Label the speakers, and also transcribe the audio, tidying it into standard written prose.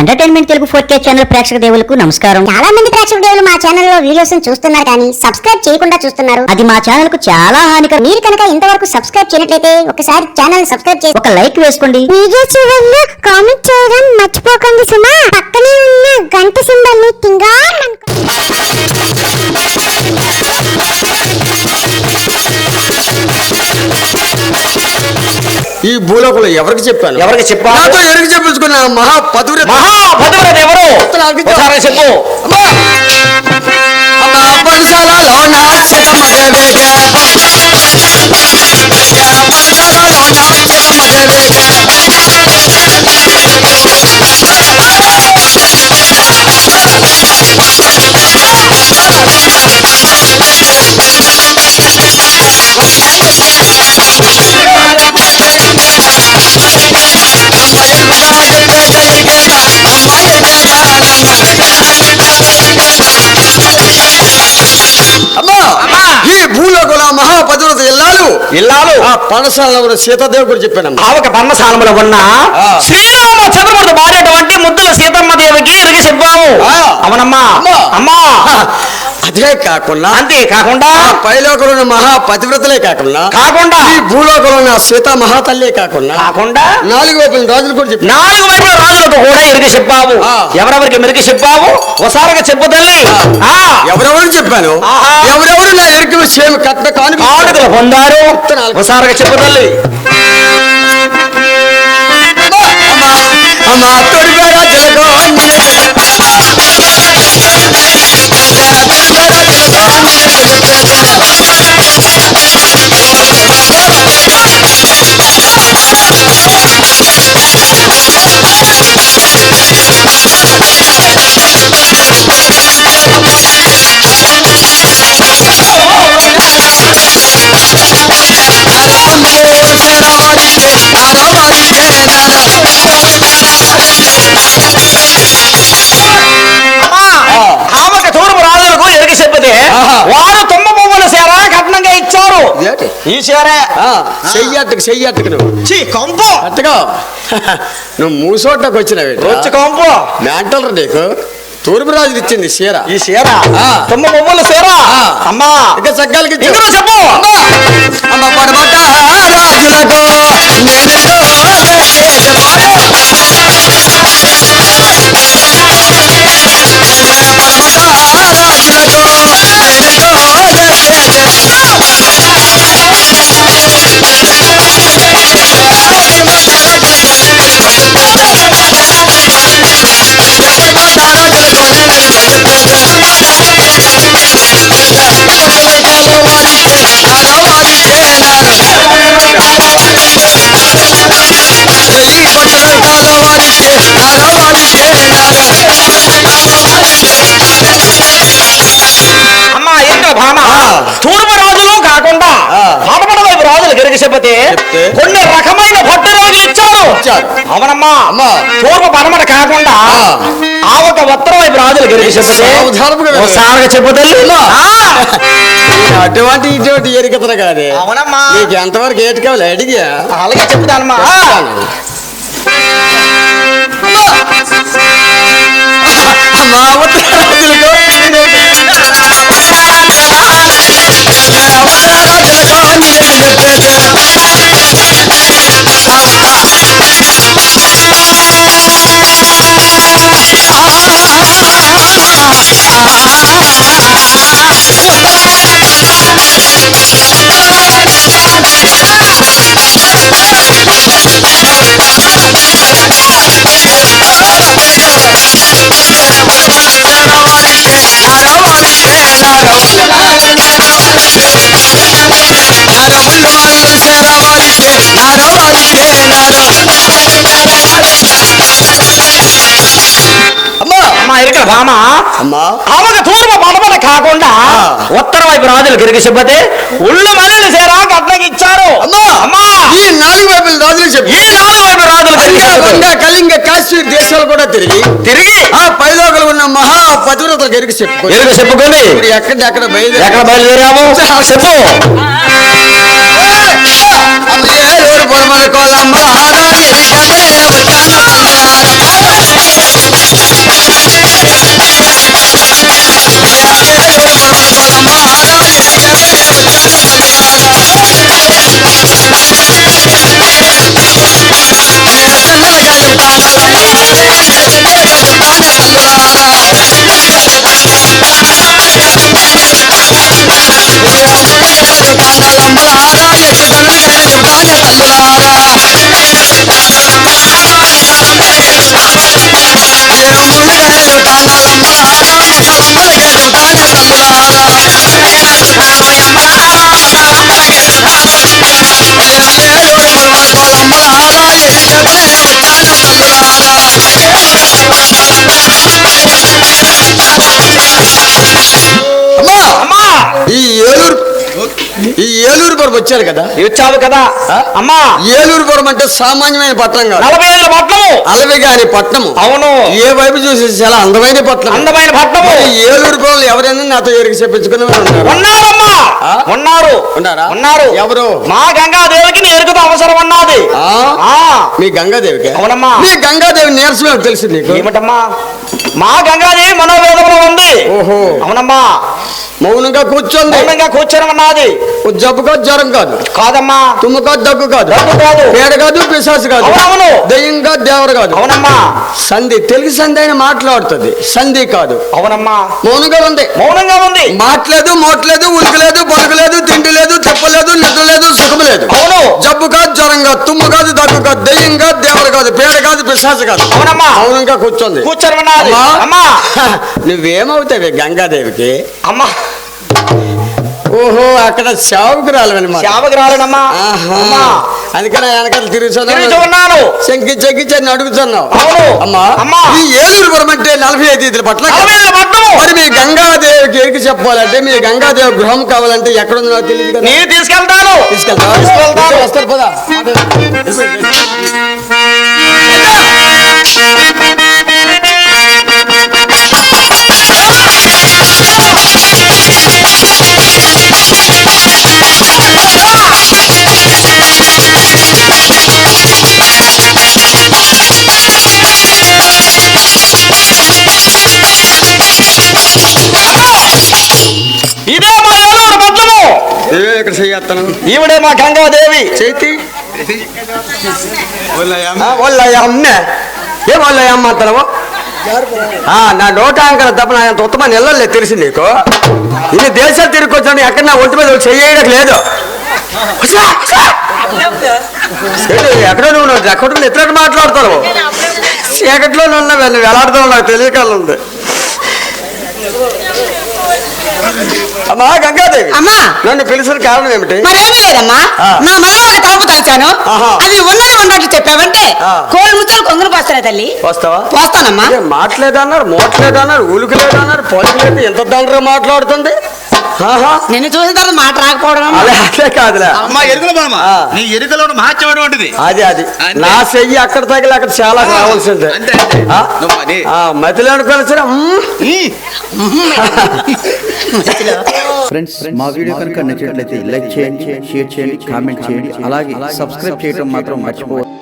Speaker 1: Entertainment Telugu 4K channel ప్రేక్షక దేవులకు నమస్కారం.
Speaker 2: చాలా మంది ప్రేక్షక దేవులు మా ఛానల్లో వీడియోస్ చూస్తున్నారు కానీ సబ్స్క్రైబ్ చేయకుండా చూస్తున్నారు.
Speaker 1: అది మా ఛానల్ కు చాలా హానికరం.
Speaker 2: మీరు కనుక ఇంతవరకు సబ్స్క్రైబ్ చేయనట్లయితే ఒకసారి ఛానల్ సబ్స్క్రైబ్ చేసి
Speaker 1: ఒక లైక్ వేసుకోండి.
Speaker 2: వీడియో చివరిలో కామెంట్ చేయడం మర్చిపోకండి సుమా. పక్కనే ఉన్న గంట సింబల్ ని టింగా
Speaker 3: ఈ భూలోకంలో ఎవరికి చెప్పాను?
Speaker 4: ఎవరికి చెప్పాను?
Speaker 3: నాతో ఎరుగు చెప్పించుకున్న మహాపతివ్రత
Speaker 4: ఎవరు? ఒకసారి చెప్పు.
Speaker 3: పరసాలలో నా ఈ భూలోకంలో మహాపతివ్రత ఇల్లాలు ఆ పర్ణశాలలో సీతాదేవి కూడా చెప్పాను.
Speaker 4: ఆవక పర్ణశాలలో ఉన్న శ్రీరామ చంద్రమూర్తి భార్యటువంటి ముద్దుల సీతమ్మ దేవికి ఇరిగి చెప్పాము. అవునమ్మా. అమ్మా
Speaker 3: అదే కాకుండా
Speaker 4: అంతేకాకుండా
Speaker 3: పైలోకంలో ఉన్న మహాపతివ్రతలే కాకుండా ఈ భూలోకంలో ఉన్న సీతా మహాతల్లే కాకుండా 4 వైపుల రాజులు కూడా చెప్పాను.
Speaker 4: 4 వైపుల రాజులకు కూడా ఇరిగి చెప్పావు. ఎవరెవరికి మెరుగు చెప్పావు? ఒకసారిగా చెప్పు తల్లి.
Speaker 3: ఎవరెవరు చెప్పాను? ఎవరెవరు నా ఎరుకు సేమ్ కట్ట కానుకలు
Speaker 4: పొందారు? ఒకసారిగా చెప్పు తల్లి.
Speaker 3: అమ్మా తొడిగారా జరగో
Speaker 4: వారు తుమ్మ పువ్వుల సేర కట్నంగా ఇచ్చారు. ఈ సేరే
Speaker 3: చెయ్యట్టుకు నువ్వు
Speaker 4: కొంపు
Speaker 3: అట్టుగా నువ్వు మూసోట్లోకి వచ్చినవి
Speaker 4: వచ్చి కొంపు
Speaker 3: మ్యాంటలరు నీకు తూర్పు రాజులు ఇచ్చింది చీర.
Speaker 4: ఈ చీర తుమ్మ పువ్వుల సేర. అమ్మా
Speaker 3: ఇక సగ్గాలకి
Speaker 4: చెప్పు.
Speaker 3: అమ్మ పడబట్ట రాజులకు
Speaker 4: తూర్పు రాజులు కాకుండా పడమట వైపు రాజులు గిరిగిసపోతే కొన్ని రకమైన భట్టు రాజులు ఇచ్చారు. అవునమ్మా. తూర్పు పడమట కాకుండా ఆ ఒక ఉత్తర వైపు రాజులు గిరిగిసపోతే చెప్పుతా
Speaker 3: అటువంటి ఇటువంటి ఎరికతను కాదే.
Speaker 4: అవునమ్మా.
Speaker 3: నీకు ఎంతవరకు ఏటి కావాలి అడిగా
Speaker 4: అలాగే చెప్తానమ్మా.
Speaker 3: మా ఉత్తర రాజులకు
Speaker 4: తూర్పు పడమట కాకుండా ఉత్తర వైపు రాజులు గిరిగిసపోతే ఉళ్ళు మల్లెలు సేరా కట్నకి ఇచ్చారు.
Speaker 3: ఈ 4 వైపుల రాజులు చెప్పి
Speaker 4: ఈ 4 వైపుల రాజులు
Speaker 3: కళింగ కాశ్మీర్ దేశాలు కూడా తిరిగి ఆ పైలోకలు ఉన్న మహాపతివ్రతలు ఎరుగు
Speaker 4: చెప్పుకొని
Speaker 3: ఎక్కడ
Speaker 4: బయలుదేరాము చెప్పు.
Speaker 3: పొడమల కోలమ్మ వచ్చారు కదా.
Speaker 4: ఇచ్చావు కదా అమ్మా.
Speaker 3: ఏలూరుపురం అంటే సామాన్యమైన పట్టణం కాదు.
Speaker 4: 45 పట్టణము.
Speaker 3: అలవిగాని పట్టణము.
Speaker 4: అవును.
Speaker 3: ఏ వైపు చూసి చాలా అందమైన పట్టణం.
Speaker 4: అందమైన పట్టణము.
Speaker 3: ఏలూరుపురం ఎవరైనా నాతో ఎరిగి చెప్పించుకుని
Speaker 4: ఉన్నారమ్మా. ఉన్నారు. ఉన్నారు.
Speaker 3: ఎవరు?
Speaker 4: మా గంగాదేవికి నేర్పుతో అవసరం ఉన్నది.
Speaker 3: మీ గంగాదేవికి?
Speaker 4: అవునమ్మా.
Speaker 3: మీ గంగాదేవి నీరసం తెలుసు నీకు?
Speaker 4: ఏమిటమ్మా? మా గంగాదేవి మనోవేదంలో ఉంది.
Speaker 3: ఓహో.
Speaker 4: అవునమ్మా.
Speaker 3: మౌనంగా కూర్చోండి.
Speaker 4: మౌనంగా కూర్చోనన్నది.
Speaker 3: జబ్బు కాదు, జ్వరం కాదు.
Speaker 4: కాదమ్మా.
Speaker 3: తుమ్ము కాదు, దగ్గు కాదు.
Speaker 4: దగ్గు కాదు.
Speaker 3: పేడ కాదు, పిశాసు కాదు.
Speaker 4: అవును.
Speaker 3: దయ్యం కాదు, దేవర కాదు.
Speaker 4: అవునమ్మా.
Speaker 3: సంధి, తెలుగు సంధి అయినా మాట్లాడుతుంది, సంధి కాదు.
Speaker 4: అవునమ్మా.
Speaker 3: మౌనంగా ఉంది.
Speaker 4: మౌనంగా ఉంది.
Speaker 3: మాట్లేదు, మోట్లేదు, ఉలుకులేదు, పలుకులేదు, తిండి లేదు, చెప్పలేదు, నిద్ర లేదు, సుఖం లేదు.
Speaker 4: అవును.
Speaker 3: జబ్బు కాదు, జ్వరం కాదు, తుమ్ము కాదు, దగ్గు కాదు, దయ్యం కాదు, దేవర కాదు, పేడ కాదు, పిశాసు కాదు.
Speaker 4: అవునమ్మా.
Speaker 3: మౌనంగా కూర్చోండి.
Speaker 4: కూర్చోనన్నది. అమ్మా.
Speaker 3: నువ్వేమవుతావి గంగాదేవికి?
Speaker 4: అమ్మా.
Speaker 3: ఓహో, అక్కడ శావకురాలనమాట.
Speaker 4: శావకురాలనమ్మా.
Speaker 3: అందుకని వెనకాల
Speaker 4: తిరుగుతున్నాను.
Speaker 3: శంకించి అడుగుతున్నావు.
Speaker 4: అవును.
Speaker 3: అమ్మా, ఈ ఏలూరుపురం అంటే 45 పట్ల. మరి మీ గంగాదేవికి ఎరికి చెప్పాలంటే, మీ గంగాదేవి గృహం కావాలంటే ఎక్కడుందో నాకు తెలియదు కదా.
Speaker 4: నేను తీసుకెళ్తాను.
Speaker 3: వస్తారు పదా.
Speaker 4: ఇదే మా ఏలూరు పట్లము.
Speaker 3: ఇక్కడ చెయ్యత్తాను.
Speaker 4: ఈవిడే మా గంగాదేవి.
Speaker 3: చేతి అమ్మ ఏ వాళ్ళ అమ్మ అంటావు? నా నోటాంకర తప్ప నా అంత ఉత్తమ నెలలే తెలిసి నీకు. ఇన్ని దేశాలు తిరిగి ఎక్కడ నా ఒంటి మీద చెయ్యడం లేదు. ఎక్కడో నువ్వు ఎక్కడ ఎట్లా మాట్లాడతావు? చీకట్లో ఉన్నా వెళ్లాడుతావు, నాకు తెలియకల్లా ఉంది. అమ్మా గంగాదేవి,
Speaker 1: అమ్మా,
Speaker 3: నన్ను పిలిచిన కారణం ఏమిటి?
Speaker 1: మరేమీ లేదమ్మా. నా మనవరాలు తలుపు దాచాను. అది ఉన్నది ఉన్నట్టు చెప్పావంటే కోళ్ళు ముద్దలు కొంగులు పోస్తానే తల్లి.
Speaker 3: వస్తావా?
Speaker 1: పోస్తానమ్మా.
Speaker 3: మాట్లేదన్నారు, మోట్లేదన్నారు, ఉలుకులేదన్నారు, పొలుకులేదు, ఎంత దండ్రగా మాట్లాడుతుంది.
Speaker 1: నిన్ను చూసిన తర్వాత మాట రాకపోవడం
Speaker 3: అదే కాదులే.
Speaker 5: అమ్మా ఎరుకల బామ్మ, నీ ఎరుకలో మహత్యం అటువంటిది.
Speaker 3: అది నా చెయ్యి అక్కడ తగిలి అక్కడ చాలా కావాల్సిందే. మతిలో అనుకోవాలి సరే.
Speaker 6: ఫ్రెండ్స్, మా వీడియో కనుక నచ్చినట్లయితే లైక్ చేయండి, షేర్ చేయండి, కామెంట్ చేయండి, అలాగే సబ్స్క్రైబ్ చేయడం మాత్రం మర్చిపోవద్దు.